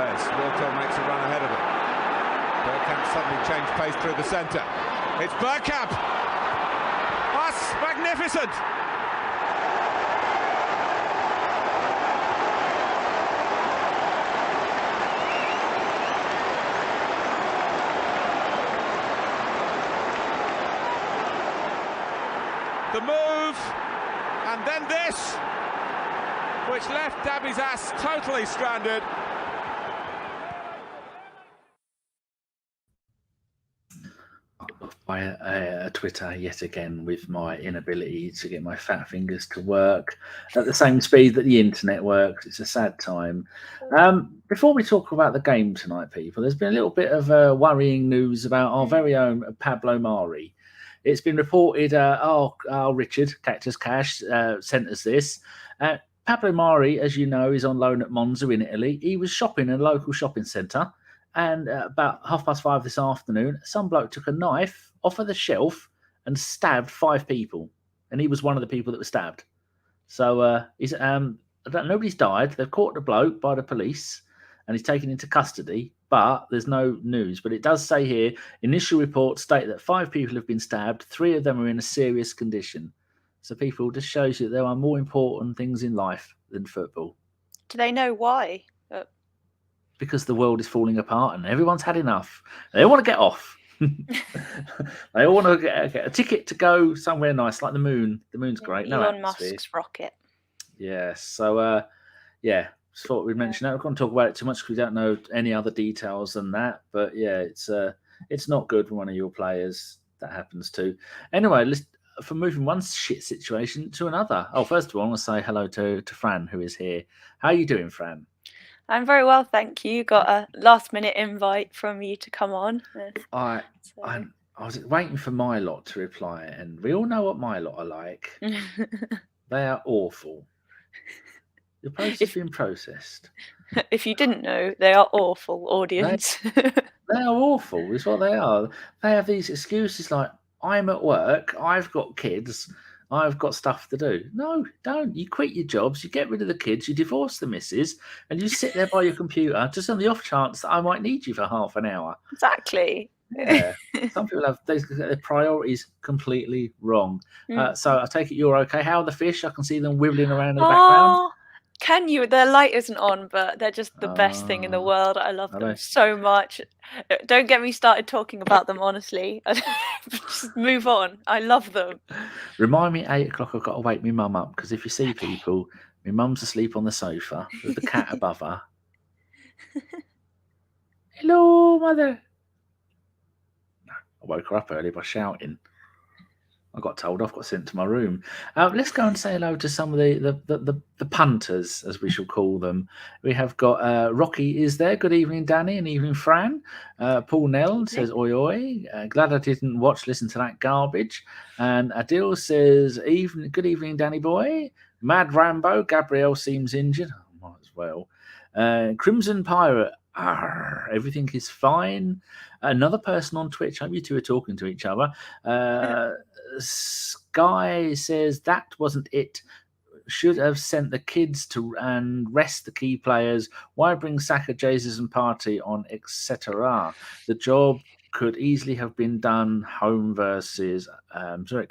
Reiss. Wilco makes a run ahead of him. Bergkamp suddenly changed pace through the centre. It's Bergkamp! That's magnificent! The move, and then this, which left Dabi's ass totally stranded. By Twitter yet again with my inability to get my fat fingers to work at the same speed that the internet works. It's a sad time. Before we talk about the game tonight, people, there's been a little bit of worrying news about our very own Pablo Mari. It's been reported, Richard, Cactus Cash, sent us this. Pablo Mari, as you know, is on loan at Monza in Italy. He was shopping in a local shopping centre, and about 5:30 this afternoon, some bloke took a knife off of the shelf and stabbed 5 people. And he was one of the people that was stabbed. So nobody's died. They've caught the bloke by the police, and he's taken into custody. But there's no news. But it does say here, initial reports state that 5 people have been stabbed. 3 of them are in a serious condition. So people, just shows you that there are more important things in life than football. Do they know why? Because the world is falling apart and everyone's had enough. They want to get off. They all want to get a ticket to go somewhere nice, like the moon. The moon's great. Elon Musk's rocket. Yes. So, just thought we'd mention that. We're going to talk about it too much because we don't know any other details than that. But yeah, it's not good when one of your players that happens to. Anyway, from moving one shit situation to another. Oh, first of all, I want to say hello to Fran, who is here. How are you doing, Fran? I'm very well, thank you. Got a last-minute invite from you to come on. I was waiting for my lot to reply, and we all know what my lot are like. They are awful. Your post has been processed. If you didn't know, they are awful, audience. They are awful, is what they are. They have these excuses like, I'm at work, I've got kids, I've got stuff to do. No, don't. You quit your jobs, you get rid of the kids, you divorce the missus, and you sit there by your computer just on the off chance that I might need you for half an hour. Exactly. Yeah. Some people have their priorities completely wrong. So I take it you're okay. How are the fish? I can see them wiggling around in the background. Can you? Their light isn't on, but they're just the best thing in the world. I love them so much. Don't get me started talking about them, honestly. Just move on. I love them. Remind me 8 o'clock I've got to wake my mum up, because if you see people, my mum's asleep on the sofa with the cat above her. Hello, mother. I woke her up early by shouting. I got told off, got sent to my room. Let's go and say hello to some of the punters, as we shall call them. We have got Rocky is there. Good evening, Danny, and evening, Fran. Paul Nell says, oi, oi. Glad I didn't listen to that garbage. And Adil says, good evening, Danny boy. Mad Rambo, Gabriel seems injured. Oh, might as well. Crimson Pirate, everything is fine. Another person on Twitch, I hope you two are talking to each other. Sky says that wasn't it. Should have sent the kids to and rest the key players. Why bring Saka, Jesus, and Partey on, etc.? The job could easily have been done home versus Zurich.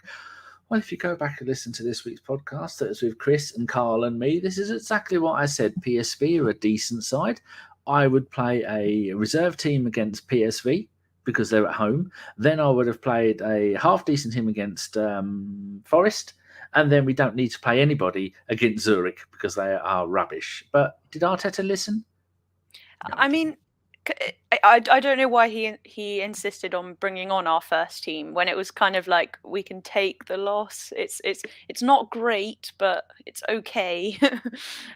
Well, if you go back and listen to this week's podcast, that was with Chris and Karl and me, this is exactly what I said. PSV are a decent side. I would play a reserve team against PSV because they're at home. Then I would have played a half-decent team against Forest. And then we don't need to play anybody against Zurich because they are rubbish. But did Arteta listen? No. I mean, I don't know why he insisted on bringing on our first team when it was kind of like, we can take the loss. It's not great, but it's okay.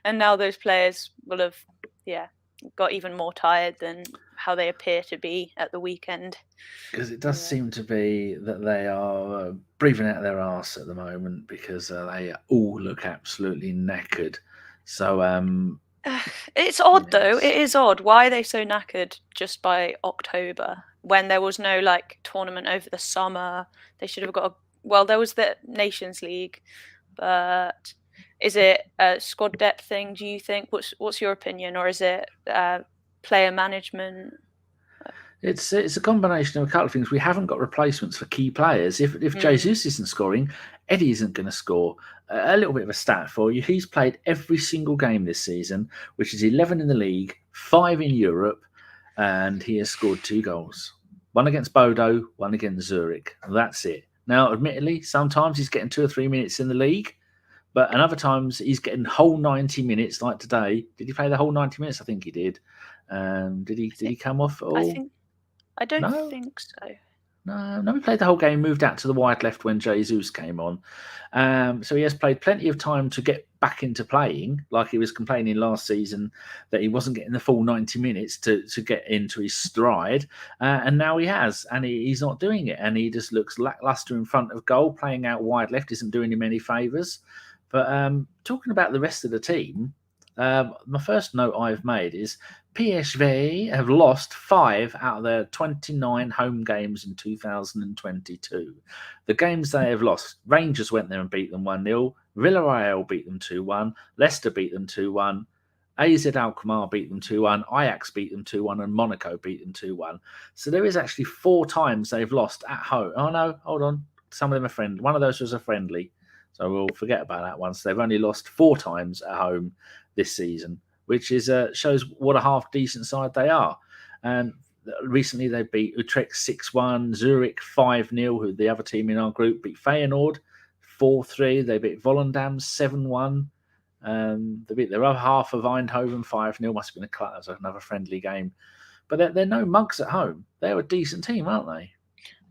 And now those players will have, got even more tired than how they appear to be at the weekend. Because it does seem to be that they are breathing out their arse at the moment because they all look absolutely knackered. So it's odd though. It is odd. Why are they so knackered just by October when there was no tournament over the summer? They should have got there was the Nations League, but is it a squad depth thing, do you think? What's your opinion? Or is it player management. It's a combination of a couple of things. We haven't got replacements for key players. If Jesus isn't scoring, Eddie isn't going to score. A little bit of a stat for you. He's played every single game this season, which is 11 in the league, 5 in Europe, and he has scored 2 goals. 1 against Bodo, 1 against Zurich. That's it. Now, admittedly, sometimes he's getting 2 or 3 minutes in the league, but and other times he's getting whole 90 minutes, like today. Did he play the whole 90 minutes? I think he did. Did he come off at all? I don't think so. No, he played the whole game, moved out to the wide left when Jesus came on. So he has played plenty of time to get back into playing, like he was complaining last season that he wasn't getting the full 90 minutes to get into his stride. And now he has, and he's not doing it. And he just looks lackluster in front of goal. Playing out wide left isn't doing him any favours. But talking about the rest of the team, my first note I've made is PSV have lost 5 out of their 29 home games in 2022. The games they have lost, Rangers went there and beat them 1-0, Villarreal beat them 2-1, Leicester beat them 2-1, AZ Alkmaar beat them 2-1, Ajax beat them 2-1, and Monaco beat them 2-1. So there is actually 4 times they've lost at home. Oh no, hold on. Some of them are friendly. One of those was a friendly. So we'll forget about that one. So they've only lost 4 times at home this season, which is shows what a half decent side they are. And recently they beat Utrecht 6-1, Zurich 5-0, who the other team in our group beat Feyenoord 4-3. They beat Volendam 7-1. They beat their other half of Eindhoven 5-0. Must have been another friendly game. But they're no mugs at home. They're a decent team, aren't they?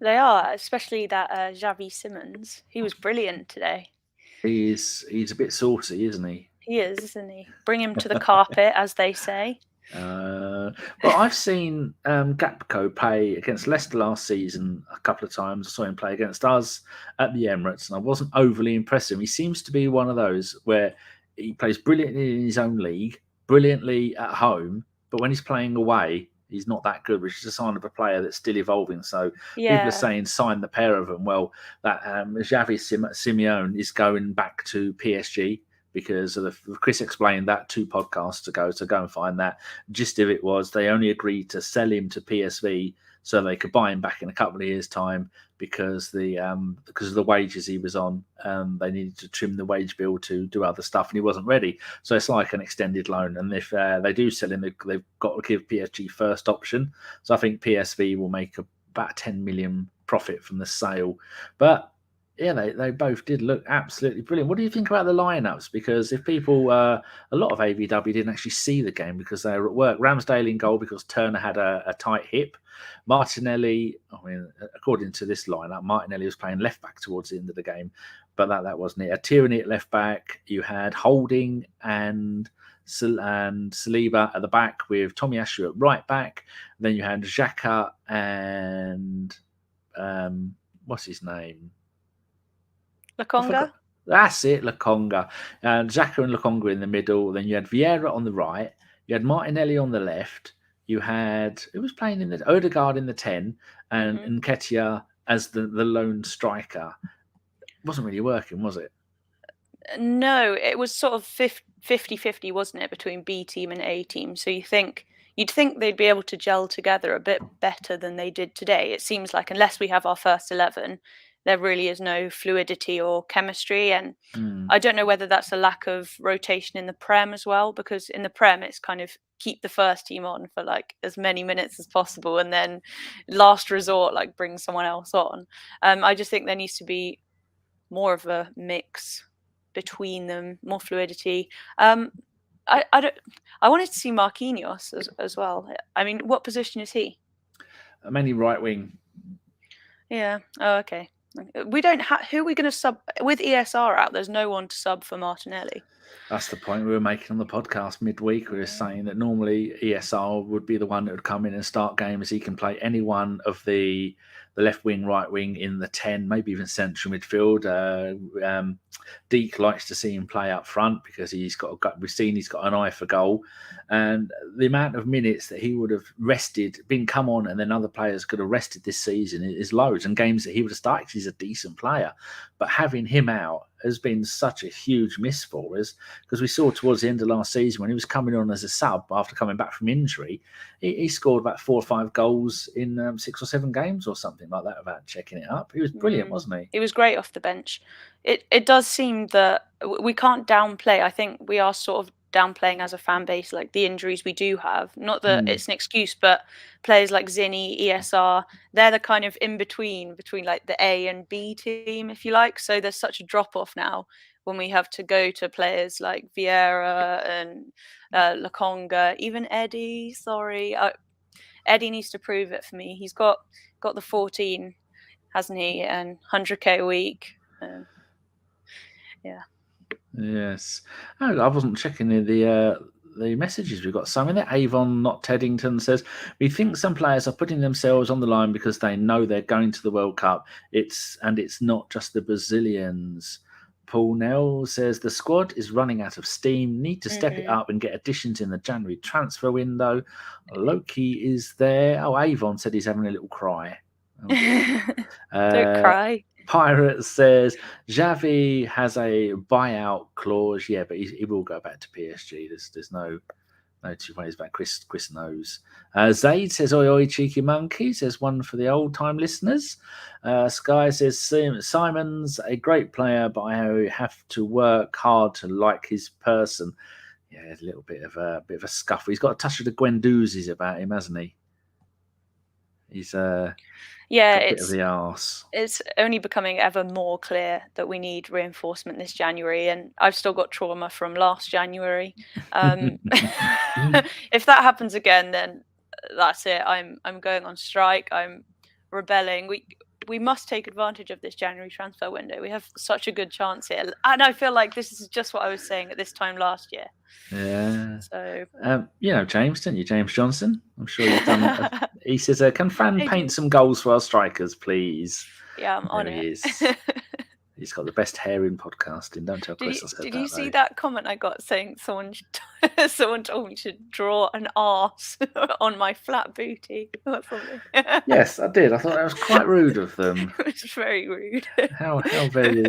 They are, especially that Xavi Simons. He was brilliant today. He's a bit saucy, isn't he? He is, isn't he? Bring him to the carpet, as they say. Well, I've seen Gakpo play against Leicester last season a couple of times. I saw him play against us at the Emirates, and I wasn't overly impressed with him. He seems to be one of those where he plays brilliantly in his own league, brilliantly at home, but when he's playing away, he's not that good, which is a sign of a player that's still evolving. So people are saying sign the pair of them. Well, that Xavi Simeone is going back to PSG because Chris explained that 2 podcasts ago. So go and find that. Gist of it was they only agreed to sell him to PSV so they could buy him back in a couple of years' time because of the wages he was on. They needed to trim the wage bill to do other stuff, and he wasn't ready. So it's like an extended loan. And if they do sell him, they've got to give PSG first option. So I think PSV will make about 10 million profit from the sale. But yeah, they both did look absolutely brilliant. What do you think about the lineups? Because if people, a lot of AVW didn't actually see the game because they were at work. Ramsdale in goal because Turner had a tight hip. Martinelli, according to this lineup, Martinelli was playing left back towards the end of the game, but that wasn't it. A Tierney at left back. You had Holding and Saliba at the back with Tomiyasu at right back. Then you had Xhaka and what's his name? Lokonga? That's it, Lokonga. And Xhaka and Lokonga in the middle. Then you had Vieira on the right. You had Martinelli on the left. You had, who was playing in the Odegaard in the 10 and Nketiah as the lone striker. It wasn't really working, was it? No, it was sort of 50-50, wasn't it, between B team and A team. So you'd think they'd be able to gel together a bit better than they did today. It seems like unless we have our first 11, there really is no fluidity or chemistry. And I don't know whether that's a lack of rotation in the Prem as well, because in the Prem, it's kind of keep the first team on for like as many minutes as possible. And then last resort, like bring someone else on. I just think there needs to be more of a mix between them, more fluidity. I wanted to see Marquinhos as well. I mean, what position is he? Mainly right wing. Yeah. Oh, okay. We don't have. Who are we going to sub with ESR out? There's no one to sub for Martinelli. That's the point we were making on the podcast midweek. We were saying that normally ESR would be the one that would come in and start games. He can play any one of the left wing, right wing, in the 10, maybe even central midfield. Deke likes to see him play up front because we've seen he's got an eye for goal. And the amount of minutes that he would have come on, and then other players could have rested this season is loads. And games that he would have started, he's a decent player. but having him out has been such a huge miss for us, because we saw towards the end of last season when he was coming on as a sub after coming back from injury, he scored about 4 or 5 goals in 6 or 7 games or something like that without checking it up. He was brilliant, wasn't he? He was great off the bench. It does seem that we can't downplay. I think we are sort of downplaying as a fan base like the injuries we do have. Not that it's an excuse, but players like Zinny, ESR, they're the kind of in between like the A and B team, if you like. So there's such a drop off now when we have to go to players like Vieira and Lokonga, even Eddie. Sorry, Eddie needs to prove it for me. He's got the 14, hasn't he? And 100k a week. Yeah. Yes. Oh, I wasn't checking the messages we've got. Some in there. Avon Not Teddington says, we think some players are putting themselves on the line because they know they're going to the World Cup. It's not just the Brazilians. Paul Nell says the squad is running out of steam. Need to step it up and get additions in the January transfer window. Loki is there. Oh, Avon said he's having a little cry. Don't cry. Pirate says Xavi has a buyout clause. Yeah, but he will go back to PSG. There's no 2 ways back. Chris knows. Zaid says, oi, oi, cheeky monkey. Says one for the old time listeners. Sky says Simon's a great player, but I have to work hard to like his person. Yeah, a little bit of a scuffle. He's got a touch of the Guendouzi's about him, hasn't he? He's it's the arse. It's only becoming ever more clear that we need reinforcement this January, and I've still got trauma from last January. If that happens again, then that's it. I'm going on strike. I'm rebelling. We must take advantage of this January transfer window. We have such a good chance here, and I feel like this is just what I was saying at this time last year. Yeah. So James, didn't you? James Johnson. I'm sure you've done. He says, "Can Fran paint some goals for our strikers, please?" Yeah, I'm on it. He's got the best hair in podcasting. Don't tell Chris I said that. Did you see that comment I got saying someone told me to draw an arse on my flat booty or something? Yes, I did. I thought that was quite rude of them. It was very rude. How very.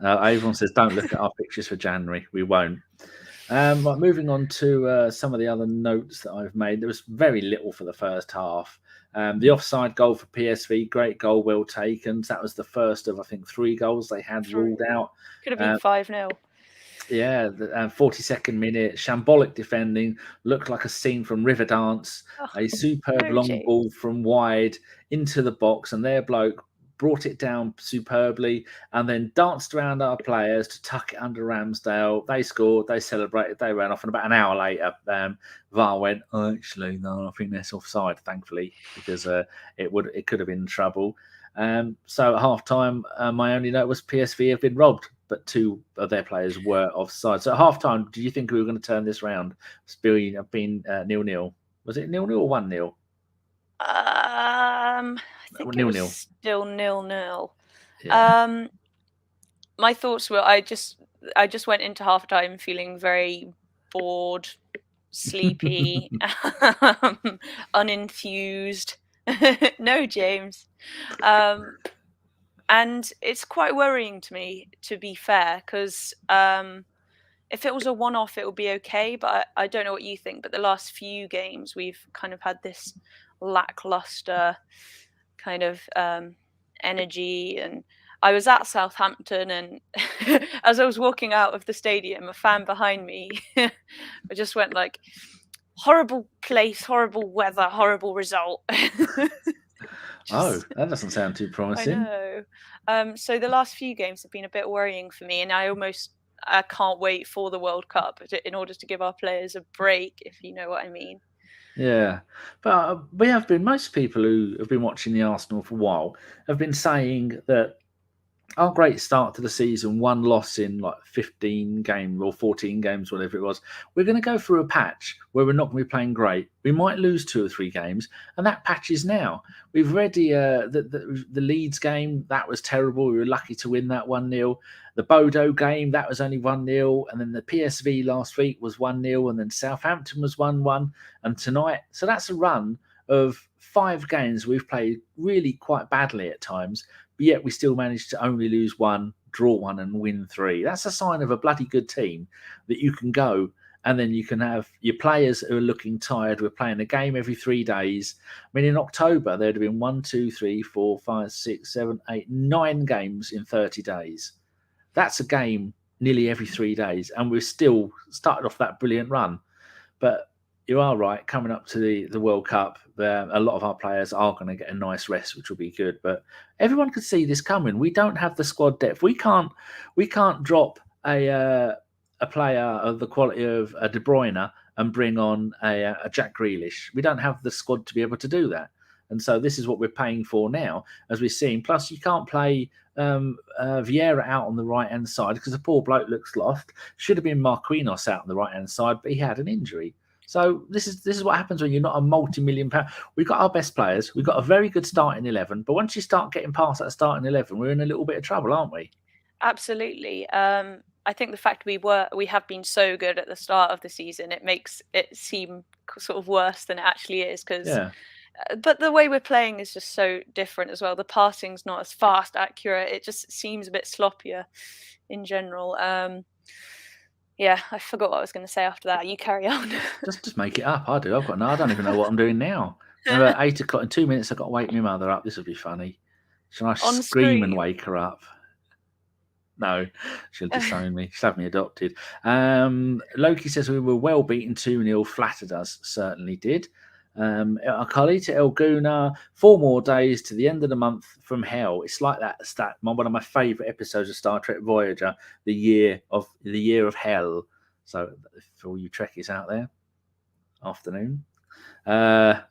Avon says, "Don't look at our pictures for January. We won't." Moving on to some of the other notes that I've made. There was very little for the first half. The offside goal for PSV, great goal, well taken. That was the first of, I think, 3 goals they had ruled out. Could have been 5-0. Yeah, the 42nd minute, shambolic defending, looked like a scene from Riverdance. A superb long ball from wide into the box, and their bloke brought it down superbly and then danced around our players to tuck it under Ramsdale. They scored, they celebrated, they ran off, and about an hour later, VAR went, actually, no, I think that's offside, thankfully, because it could have been trouble. So at half-time, my only note was PSV have been robbed, but 2 of their players were offside. So at half-time, do you think we were going to turn this round? It's been 0-0. Was it 0-0 or 1-0? I think it was still 0-0. Yeah. My thoughts were I just went into half-time feeling very bored, sleepy, unenthused. No, James. And it's quite worrying to me, to be fair, because if it was a one-off, it would be okay. But I don't know what you think. But the last few games, we've kind of had this lackluster kind of energy. And I was at Southampton, and as I was walking out of the stadium, a fan behind me, I just went like, horrible place, horrible weather, horrible result. That doesn't sound too promising. I know. So the last few games have been a bit worrying for me, and I can't wait for the World Cup in order to give our players a break, if you know what I mean. Yeah, but most people who have been watching the Arsenal for a while have been saying that our great start to the season, 1 loss in like 15 games or 14 games, whatever it was, we're going to go through a patch where we're not going to be playing great. We might lose 2 or 3 games, and that patch is now. We've already, the Leeds game, that was terrible. We were lucky to win that 1-0. The Bodo game, that was only 1-0. And then the PSV last week was 1-0. And then Southampton was 1-1. And tonight, so that's a run of 5 games we've played really quite badly at times, but yet we still managed to only lose 1, draw 1 and win 3. That's a sign of a bloody good team, that you can go and then you can have your players who are looking tired. We're playing a game every 3 days. I mean, in October, there'd have been 1, 2, 3, 4, 5, 6, 7, 8, 9 games in 30 days. That's a game nearly every 3 days. And we've still started off that brilliant run. But you are right, coming up to the World Cup, a lot of our players are going to get a nice rest, which will be good. But everyone could see this coming. We don't have the squad depth. We can't drop a player of the quality of a De Bruyne and bring on a Jack Grealish. We don't have the squad to be able to do that. And so this is what we're paying for now, as we're seeing. Plus, you can't play Vieira out on the right-hand side because the poor bloke looks lost. Should have been Marquinhos out on the right-hand side, but he had an injury. So this is what happens when you're not a multi-million pound. We've got our best players. We've got a very good starting 11. But once you start getting past that starting 11, we're in a little bit of trouble, aren't we? Absolutely. I think the fact we have been so good at the start of the season, it makes it seem sort of worse than it actually is. But the way we're playing is just so different as well. The passing's not as fast, accurate. It just seems a bit sloppier in general. Yeah, I forgot what I was going to say after that. You carry on. just make it up. I do. I don't even know what I'm doing now. At 8 o'clock in 2 minutes, I've got to wake my mother up. This will be funny. Shall I scream and wake her up? No, she'll disown me. She'll have me adopted. Loki says we were well beaten 2-0. Flattered us. Certainly did. Akali to El Guna, 4 more days to the end of the month from hell. It's like that one of my favourite episodes of Star Trek Voyager, the year of hell. So for all you Trekkies out there, afternoon.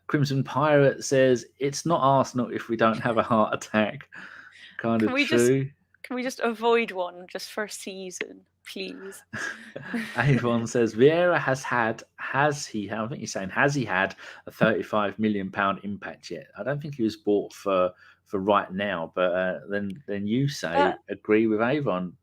Crimson Pirate says it's not Arsenal if we don't have a heart attack. Kind of true. Can we just avoid one just for a season, please? Avon says Vieira has had a £35 million impact yet. I don't think he was bought for right now, but then you say agree with Avon.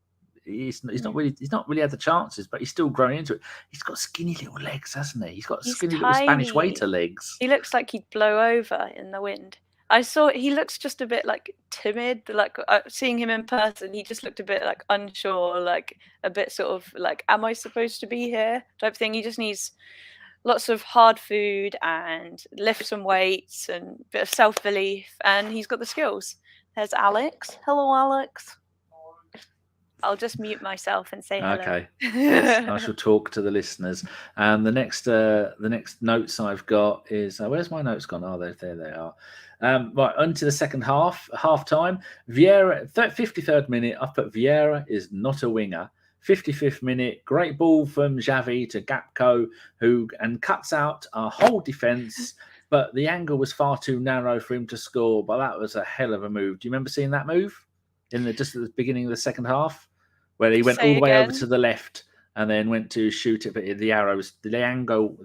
He's not really had the chances, but he's still growing into it. He's got skinny little legs, hasn't he? He's got skinny little Spanish waiter legs. He looks like he'd blow over in the wind. I saw he looks just a bit like timid. Like seeing him in person, he just looked a bit like unsure, like a bit sort of like, am I supposed to be here? Type thing. He just needs lots of hard food and lift some weights and a bit of self-belief, and he's got the skills. There's Alex. Hello, Alex. I'll just mute myself and say hello. Okay. Yes, I shall talk to the listeners. And the next notes I've got is where's my notes gone? Oh, there they are. Right, on to the second half time. Vieira, 53rd minute. I've put Vieira is not a winger. 55th minute, great ball from Xavi to Gapco, who cuts out our whole defence. But the angle was far too narrow for him to score. But that was a hell of a move. Do you remember seeing that move? Just at the beginning of the second half, where he went all the way over to the left and then went to shoot it, but the angle,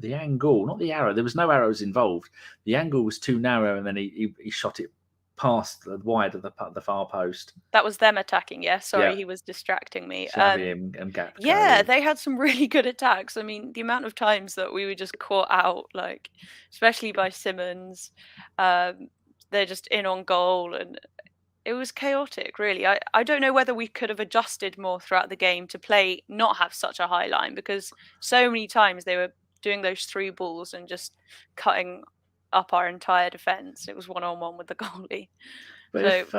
not the arrow. There was no arrows involved. The angle was too narrow, and then he shot it past the wide of the far post. That was them attacking. Yeah, sorry, He was distracting me. Xavi and Gap. Yeah, they had some really good attacks. I mean, the amount of times that we were just caught out, like especially by Simmons, they're just in on goal and. It was chaotic, really. I don't know whether we could have adjusted more throughout the game to not have such a high line, because so many times they were doing those through balls and just cutting up our entire defence. It was 1-on-1 with the goalie. But if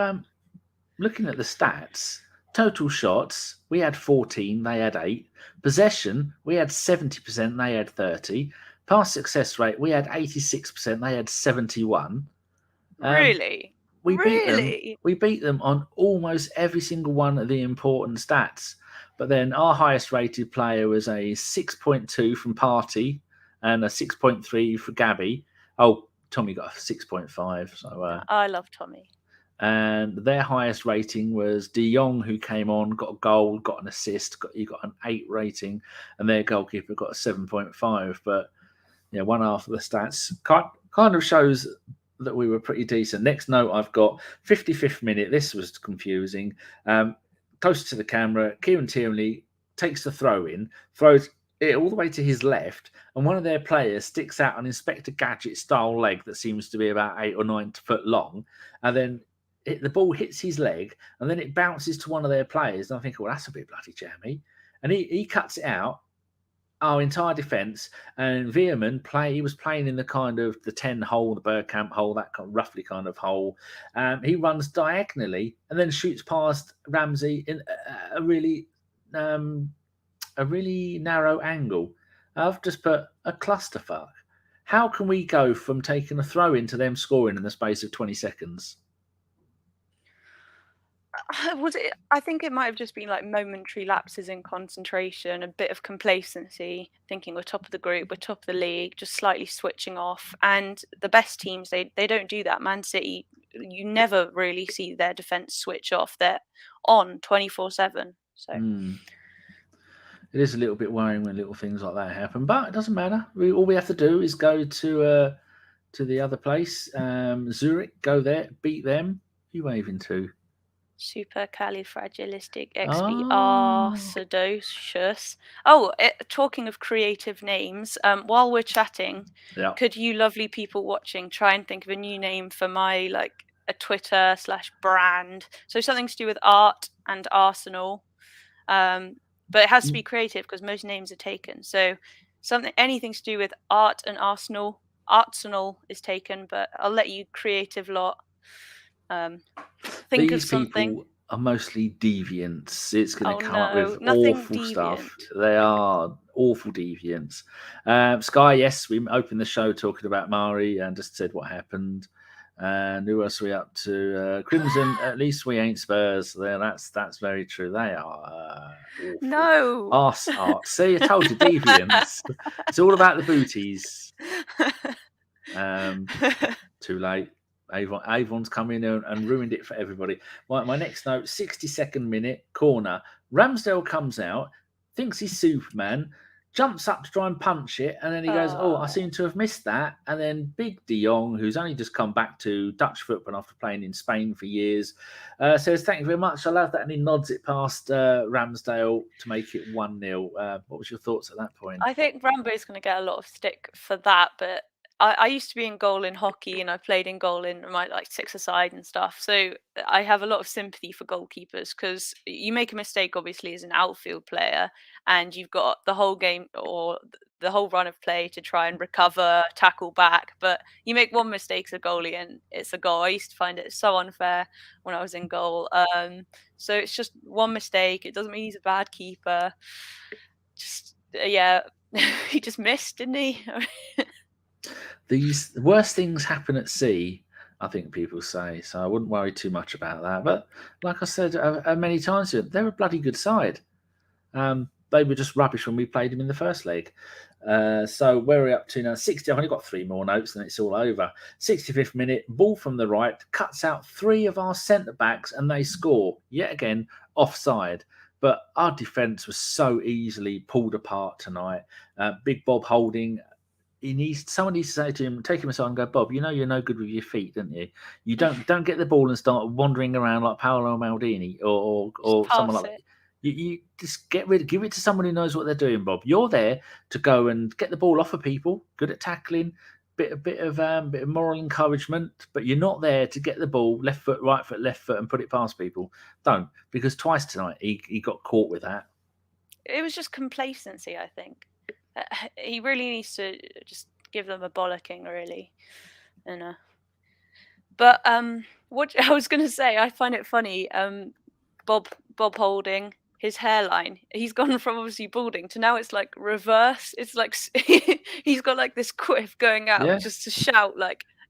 looking at the stats, total shots, we had 14, they had 8. Possession, we had 70%, they had 30. Pass success rate, we had 86%, they had 71. Really? We beat them on almost every single one of the important stats. But then our highest rated player was a 6.2 from Partey and a 6.3 for Gabby. Oh, Tommy got a 6.5. So I love Tommy. And their highest rating was De Jong, who came on, got a goal, got an assist, he got an 8 rating, and their goalkeeper got a 7.5. But one half of the stats kind of shows that we were pretty decent. Next note I've got 55th minute. This was confusing. Close to the camera, Kieran Tierney takes the throw in, throws it all the way to his left, and one of their players sticks out an Inspector Gadget style leg that seems to be about 8 or 9 foot long, and then the ball hits his leg, and then it bounces to one of their players. And I think, well, that's a bit bloody jammy. And he cuts it out. Our entire defence, and Vieira he was playing in the kind of the 10 hole, the Bergkamp hole, that kind of roughly kind of hole. He runs diagonally and then shoots past Ramsey in a really narrow angle. I've just put a clusterfuck. How can we go from taking a throw into them scoring in the space of 20 seconds? I think it might have just been like momentary lapses in concentration, a bit of complacency, thinking we're top of the group, we're top of the league, just slightly switching off. And the best teams, they don't do that. Man City, you never really see their defence switch off. They're on 24/7. So it is a little bit worrying when little things like that happen, but it doesn't matter. All we have to do is go to the other place, Zurich, go there, beat them. Who are you waving to? Supercalifragilisticexpialidocious. Talking of creative names, while we're chatting, could you lovely people watching try and think of a new name for my a Twitter /brand? So something to do with art and Arsenal, but it has to be creative because most names are taken. So anything to do with art and Arsenal. Arsenal is taken, but I'll let you creative lot. Think These of something. People are mostly deviants. It's going to come up with nothing awful deviant stuff. They are awful deviants. Sky, yes, we opened the show talking about Mari and just said what happened. And who else are we up to? Crimson. At least we ain't Spurs. There, that's very true. They are awful. No arse art. See, I told you, deviants. It's all about the booties. Too late. Avon's come in and ruined it for everybody. My next note, 62nd minute, corner. Ramsdale comes out, thinks he's Superman, jumps up to try and punch it, and then he goes, I seem to have missed that. And then Big De Jong, who's only just come back to Dutch football after playing in Spain for years, says, thank you very much. I love that. And he nods it past Ramsdale to make it 1-0. What was your thoughts at that point? I think Rambo's going to get a lot of stick for that, but I used to be in goal in hockey, and I played in goal in my six-a-side and stuff. So I have a lot of sympathy for goalkeepers because you make a mistake, obviously, as an outfield player, and you've got the whole game or the whole run of play to try and recover, tackle back. But you make one mistake as a goalie, and it's a goal. I used to find it so unfair when I was in goal. So it's just one mistake. It doesn't mean he's a bad keeper. Just he just missed, didn't he? These worst things happen at sea, I think people say, so I wouldn't worry too much about that. But like I said many times, they're a bloody good side. They were just rubbish when we played them in the first leg. So where are we up to now? 60. I've only got 3 more notes and it's all over. 65th minute, ball from the right, cuts out 3 of our centre-backs and they score. Yet again, offside. But our defence was so easily pulled apart tonight. Big Bob Holding... Someone needs to say to him, take him aside and go, Bob, you know you're no good with your feet, don't you? You don't get the ball and start wandering around like Paolo Maldini or someone like that. You just give it to someone who knows what they're doing, Bob. You're there to go and get the ball off of people, good at tackling, bit of moral encouragement, but you're not there to get the ball left foot, left foot, and put it past people. Don't, because twice tonight he got caught with that. It was just complacency, I think. He really needs to just give them a bollocking, really. But what I was going to say, I find it funny. Bob Holding, his hairline, he's gone from obviously balding to now it's like reverse. It's like he's got this quiff going out just to shout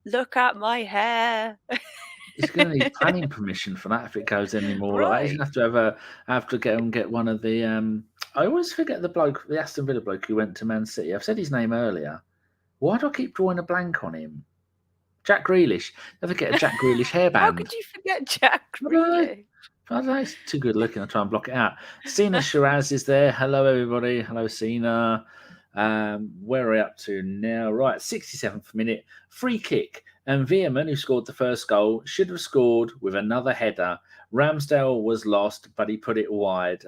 "Look at my hair." He's going to need planning permission for that if it goes any more like that. He's going to have to get one of the. I always forget the Aston Villa bloke who went to Man City. I've said his name earlier. Why do I keep drawing a blank on him? Jack Grealish. Never get a Jack Grealish hairband. How could you forget Jack Grealish? I don't know, it's too good looking. I'll try and block it out. Sina Shiraz is there. Hello, everybody. Hello, Sina. Where are we up to now? Right, 67th minute. Free kick. And Vieira, who scored the first goal, should have scored with another header. Ramsdale was lost, but he put it wide.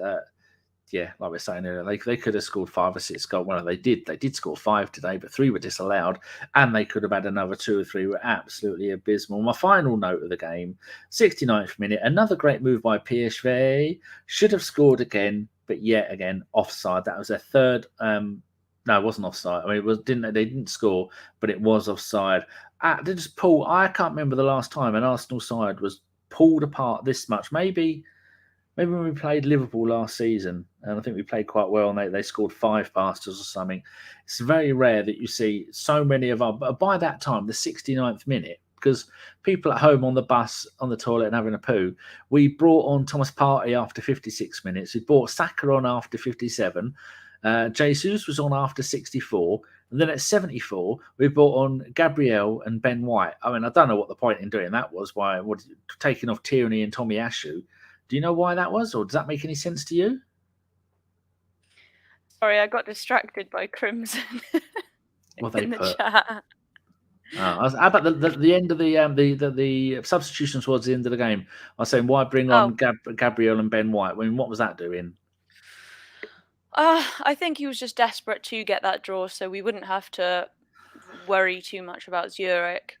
yeah, like we're saying earlier, they could have scored 5 or 6 goals. Well, they did. They did score 5 today, but 3 were disallowed, and they could have had another 2 or 3 were absolutely abysmal. My final note of the game, 69th minute, another great move by PSV. Should have scored again, but yet again offside. That was their third. No, it wasn't offside. I mean, they didn't score, but it was offside. They just pull. I can't remember the last time an Arsenal side was pulled apart this much. Maybe when we played Liverpool last season, and I think we played quite well, and they scored 5 past us or something. It's very rare that you see so many of our. By that time, the 69th minute, because people at home on the bus, on the toilet, and having a poo, we brought on Thomas Partey after 56 minutes. We brought Saka on after 57. Jesus was on after 64. And then at 74, we brought on Gabriel and Ben White. I mean, I don't know what the point in doing that was, taking off Tierney and Tomiyasu. Do you know why that was, or does that make any sense to you? Sorry, I got distracted by Crimson What they in the put. chat. How about the end of the substitutions towards the end of the game? I was saying, why bring on Gabriel and Ben White? I mean, what was that doing? I think he was just desperate to get that draw, so we wouldn't have to worry too much about Zurich.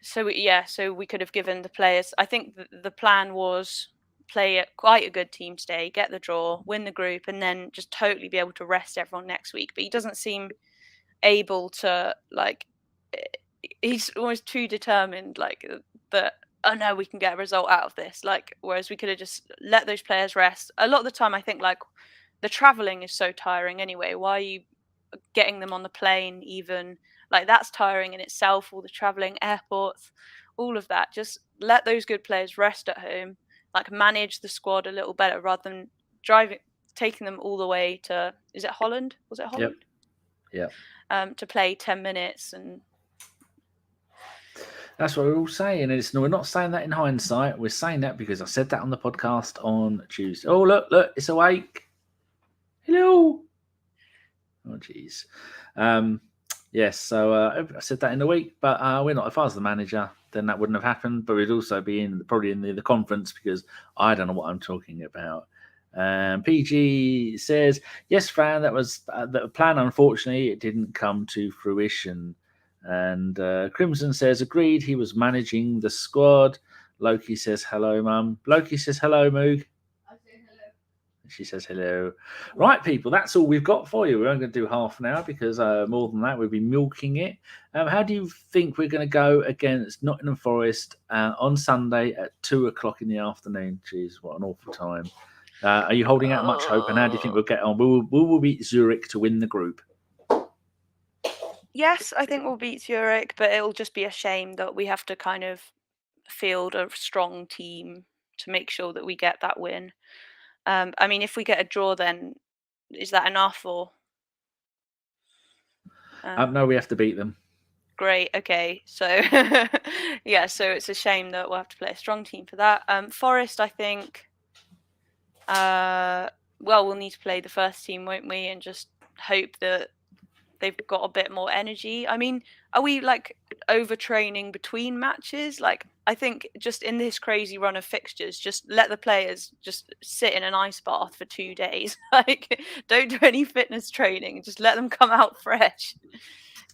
So we could have given the players. I think the plan was play quite a good team today, get the draw, win the group, and then just totally be able to rest everyone next week. But he doesn't seem able to, like, he's almost too determined, like, that, oh no, we can get a result out of this. Like, whereas we could have just let those players rest. A lot of the time, I think, like, the traveling is so tiring anyway. Why are you getting them on the plane even? Like, that's tiring in itself, all the traveling, airports, all of that. Just let those good players rest at home, like, manage the squad a little better rather than taking them all the way to, is it Holland? Was it Holland? Yep. To play 10 minutes. And that's what we're all saying. And we're not saying that in hindsight. We're saying that because I said that on the podcast on Tuesday. Oh, look, it's awake. Hello. Oh, jeez. Yes, so I said that in the week, but we're not. If I was the manager, then that wouldn't have happened. But we'd also be probably in the conference because I don't know what I'm talking about. PG says, yes, Fran, that was the plan. Unfortunately, it didn't come to fruition. And Crimson says, agreed, he was managing the squad. Loki says, hello, Mum. Loki says, hello, Moog. She says hello. Right, people, that's all we've got for you. We're only going to do half an hour because more than that, we'll be milking it. How do you think we're going to go against Nottingham Forest on Sunday at 2:00 in the afternoon? Jeez, what an awful time. Are you holding out much hope? And how do you think we'll get on? Will we beat Zurich to win the group? Yes, I think we'll beat Zurich, but it'll just be a shame that we have to kind of field a strong team to make sure that we get that win. I mean, if we get a draw, then is that enough? Or no, we have to beat them. Great. Okay. So yeah, so it's a shame that we'll have to play a strong team for that. Forest, I think. We'll need to play the first team, won't we? And just hope that they've got a bit more energy. I mean, are we like overtraining between matches? Like, I think just in this crazy run of fixtures, just let the players just sit in an ice bath for 2 days. Like, don't do any fitness training. Just let them come out fresh.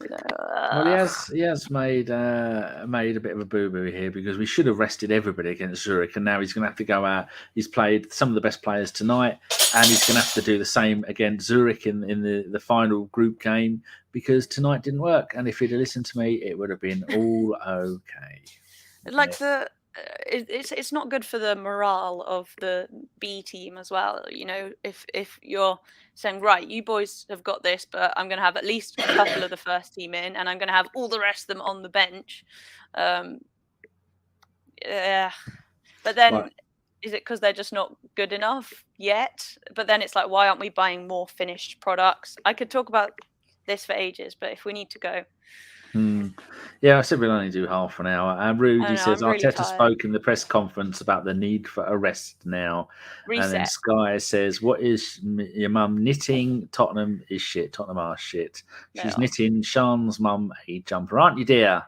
Well, he has made a bit of a boo-boo here because we should have rested everybody against Zurich, and now he's going to have to go out. He's played some of the best players tonight, and he's going to have to do the same against Zurich in the final group game because tonight didn't work. And if he'd have listened to me, it would have been all okay. Like it's not good for the morale of the B team as well. You know, if you're saying, right, you boys have got this, but I'm going to have at least a couple of the first team in, and I'm going to have all the rest of them on the bench. Yeah, but then is it because they're just not good enough yet? But then it's like, why aren't we buying more finished products? I could talk about this for ages, but if we need to go. Yeah, I said we'll only do half an hour. Rudy says, really Arteta spoke in the press conference about the need for a rest now. Reset. And then Sky says, what is your mum knitting? Tottenham is shit. Tottenham are shit. She's knitting Sean's mum a jumper, aren't you, dear?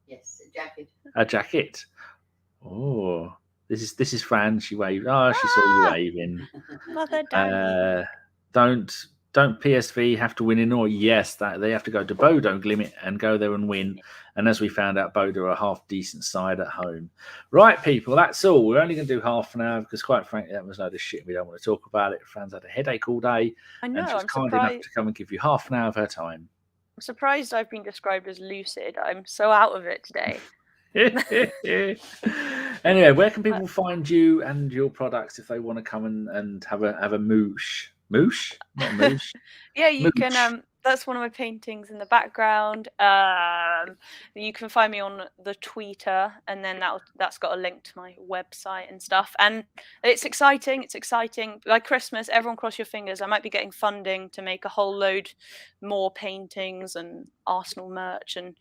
Yes, a jacket. A jacket. Oh, This is Fran. She waved. Oh, she saw you waving. Mother Danny. Don't PSV have to win in all? Yes, that they have to go to Bodo Glimmet and go there and win. And as we found out, Bodo are a half decent side at home. Right, people, that's all. We're only going to do half an hour because, quite frankly, that was a load of shit. We don't want to talk about it. Fran's had a headache all day. I know. And she's I'm kind surprised. enough to come and give you half an hour of her time. I'm surprised I've been described as lucid. I'm so out of it today. Anyway, where can people find you and your products if they want to come and have a moosh? Moosh? Not moosh. Yeah, you moosh. can. That's one of my paintings in the background. You can find me on the Twitter, and then that's got a link to my website and stuff. And it's exciting. It's exciting. By Christmas, everyone cross your fingers. I might be getting funding to make a whole load more paintings and Arsenal merch, and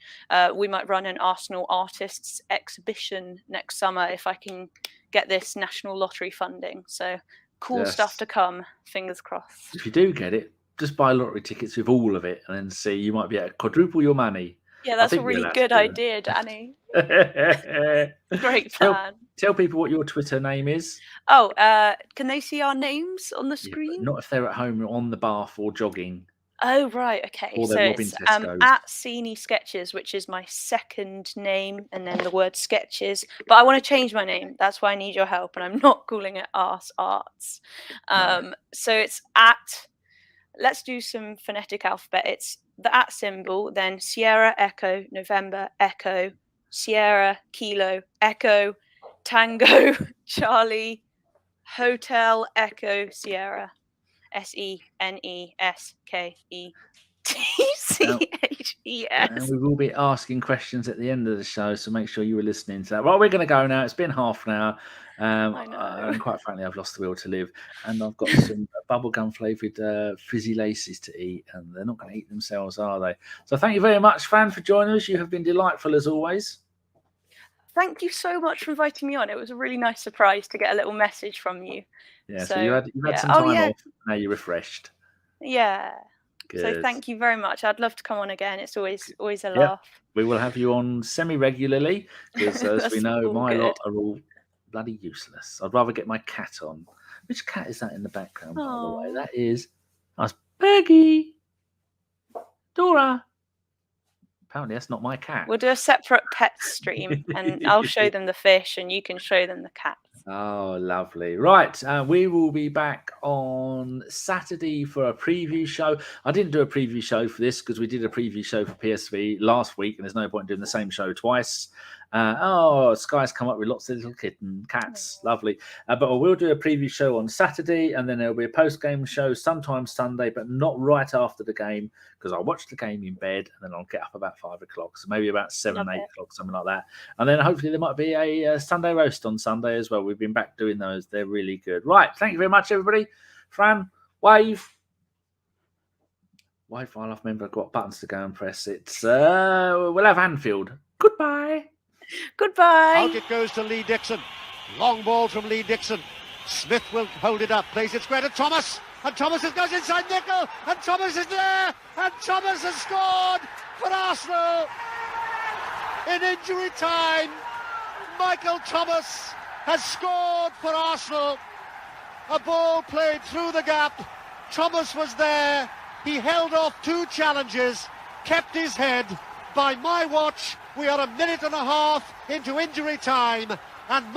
we might run an Arsenal artists exhibition next summer if I can get this national lottery funding. So cool stuff to come. Fingers crossed. If you do get it, just buy lottery tickets with all of it and then see. You might be able to quadruple your money. Yeah, that's a really good idea, Danny. Great plan. Tell people what your Twitter name is. Oh, can they see our names on the screen? Not if they're at home or on the bath or jogging. Oh, right. Okay. Or so it's at Sene Sketches, which is my second name, and then the word sketches. But I want to change my name. That's why I need your help, and I'm not calling it Arse Arts. So it's at... Let's do some phonetic alphabet. It's the @ symbol, then Sierra, Echo, November, Echo, Sierra, Kilo, Echo, Tango, Charlie, Hotel, Echo, Sierra, SENESKETCHES. And we will be asking questions at the end of the show, so make sure you were listening to that. Well, we're going to go now. It's been half an hour. And quite frankly, I've lost the will to live. And I've got some bubblegum flavoured fizzy laces to eat, and they're not going to eat themselves, are they? So thank you very much, Fran, for joining us. You have been delightful as always. Thank you so much for inviting me on. It was a really nice surprise to get a little message from you. Yeah, so you had some time off. Now you're refreshed. Yeah. Good. So thank you very much. I'd love to come on again. It's always a laugh. We will have you on semi-regularly because, as we know, my lot are all bloody useless. I'd rather get my cat on. Which cat is that in the background, by the way? That is Peggy. Dora. Apparently, that's not my cat. We'll do a separate pet stream, and I'll show them the fish, and you can show them the cat. Oh, lovely. Right. We will be back on Saturday for a preview show. I didn't do a preview show for this because we did a preview show for PSV last week, and there's no point in doing the same show twice. Sky's come up with lots of little cats. Lovely. But I will do a preview show on Saturday, and then there'll be a post-game show sometime Sunday, but not right after the game because I'll watch the game in bed, and then I'll get up about 5 o'clock. So maybe about 7, 8 o'clock, something like that. And then hopefully there might be a Sunday roast on Sunday as well. We've been back doing those. They're really good. Right. Thank you very much, everybody. Fran, wave. Wave while I've remembered I've got buttons to go and press. We'll have Anfield. Goodbye. Goodbye. Out it goes to Lee Dixon. Long ball from Lee Dixon. Smith will hold it up, plays it square to Thomas. And Thomas goes inside Nickel. And Thomas is there. And Thomas has scored for Arsenal. In injury time, Michael Thomas has scored for Arsenal. A ball played through the gap. Thomas was there. He held off 2 challenges, kept his head. By my watch, we are a minute and a half into injury time, and